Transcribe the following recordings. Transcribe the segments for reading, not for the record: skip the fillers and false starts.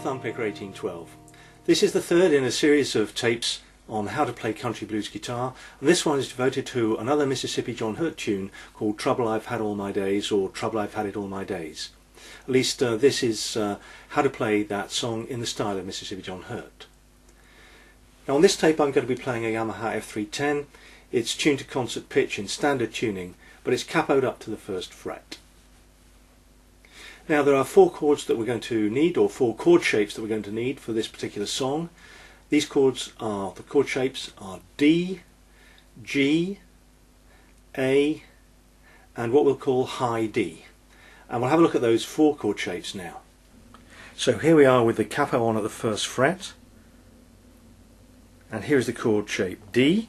Thumbpicker 1812. This is the third in a series of tapes on how to play country blues guitar, and this one is devoted to another Mississippi John Hurt tune called Trouble I've Had All My Days, or Trouble I've Had It All My Days. At least this is how to play that song in the style of Mississippi John Hurt. Now on this tape I'm going to be playing a Yamaha F310. It's tuned to concert pitch in standard tuning, but it's capoed up to the first fret. Now there are four chords that we're going to need, or four chord shapes that we're going to need for this particular song. These chords are, the chord shapes are D, G, A, and what we'll call high D. And we'll have a look at those four chord shapes now. So here we are with the capo on at the first fret, and here's the chord shape D.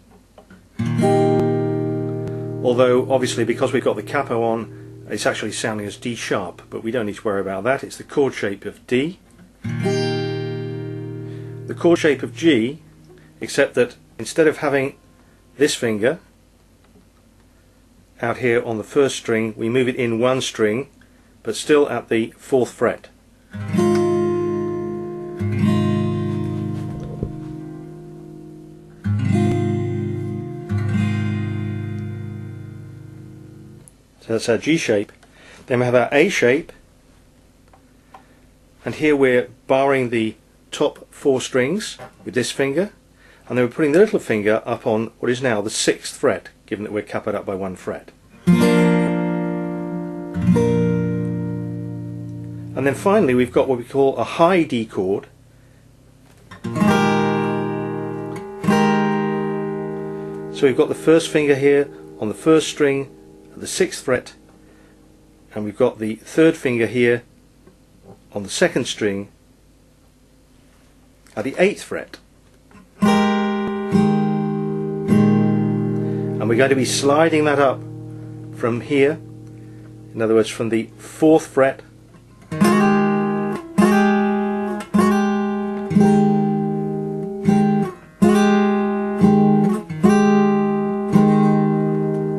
Although obviously because we've got the capo on, it's actually sounding as D sharp, but we don't need to worry about that. It's the chord shape of D, the chord shape of G, except that instead of having this finger out here on the first string, we move it in one string, but still at the fourth fret. So that's our G shape. Then we have our A shape, and here we're barring the top four strings with this finger, and then we're putting the little finger up on what is now the sixth fret, given that we're capoed up by one fret. And then finally we've got what we call a high D chord. So we've got the first finger here on the first string at the sixth fret, and we've got the third finger here on the second string at the eighth fret. And we're going to be sliding that up from here, in other words from the fourth fret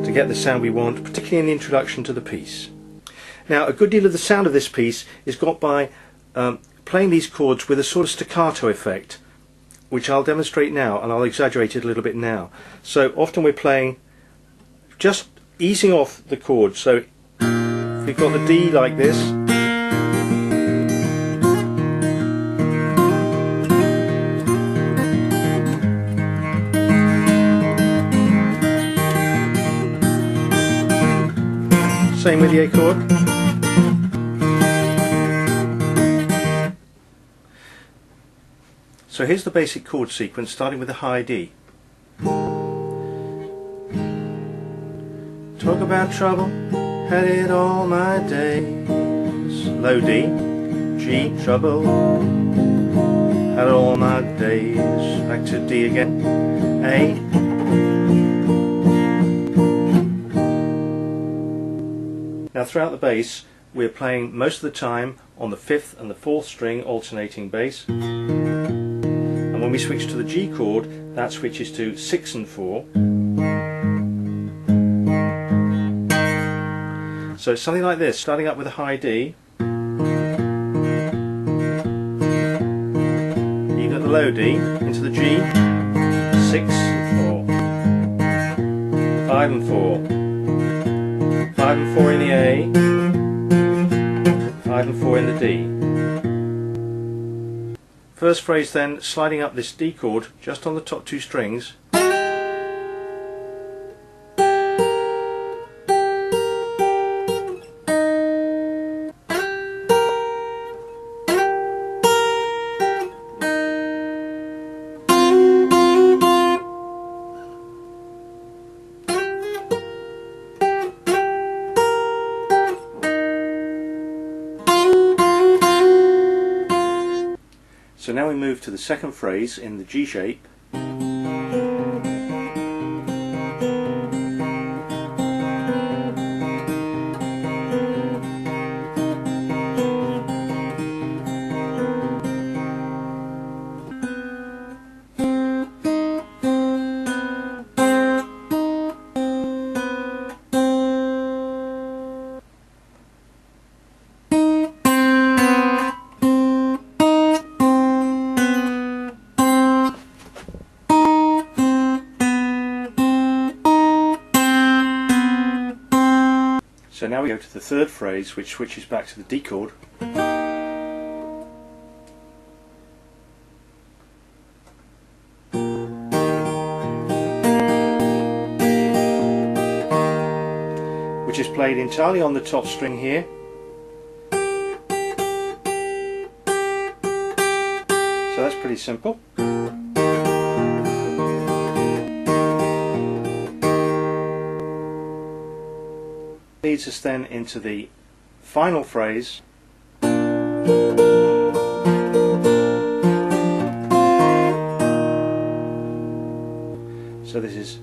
to get the sound we want, particularly in the introduction to the piece. Now a good deal of the sound of this piece is got by playing these chords with a sort of staccato effect, which I'll demonstrate now, and I'll exaggerate it a little bit now. So often we're playing just easing off the chord. So if we've got the D like this, same with the A chord. So here's the basic chord sequence, starting with the high D. Talk about trouble, had it all my days. Low D, G, trouble, had it all my days. Back to D again, A. Now throughout the bass, we're playing most of the time on the fifth and the fourth string, alternating bass. And when we switch to the G chord, that switches to 6 and 4. So it's something like this, starting up with a high D, even at the low D, into the G, 6 and 4, 5 and 4, 5 and 4 in the A, 5 and 4 in the D. First phrase then, sliding up this D chord just on the top two strings. So now we move to the second phrase in the G shape. now we go to the third phrase, which switches back to the D chord. Which is played entirely on the top string here. So that's pretty simple. Leads us then into the final phrase. So this is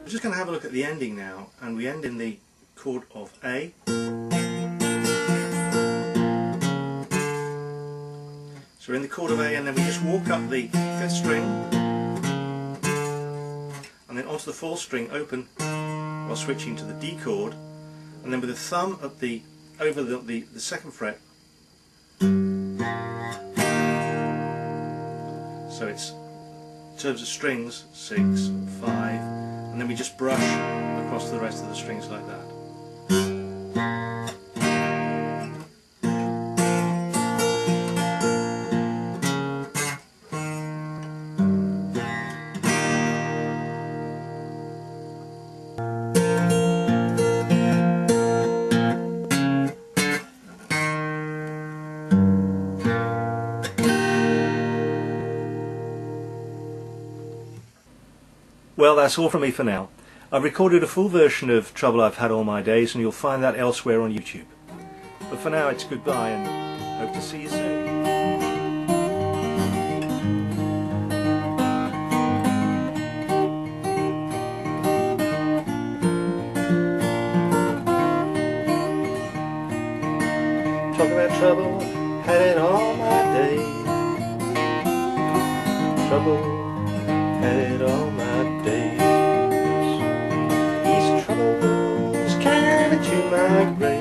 we're just going to have a look at the ending now, and we end in the chord of A. So we're in the chord of A, and then we just walk up the 5th string, and then onto the 4th string open while switching to the D chord, and then with the thumb at the over the 2nd fret. So it's in terms of strings 6, 5. And then we just brush across the rest of the strings like that. Well, that's all from me for now. I've recorded a full version of Trouble I've Had All My Days, and you'll find that elsewhere on YouTube. But for now, it's goodbye, and hope to see you soon. Talk about trouble, had it all my days. Trouble, had it all my days. These troubles carried to my grave.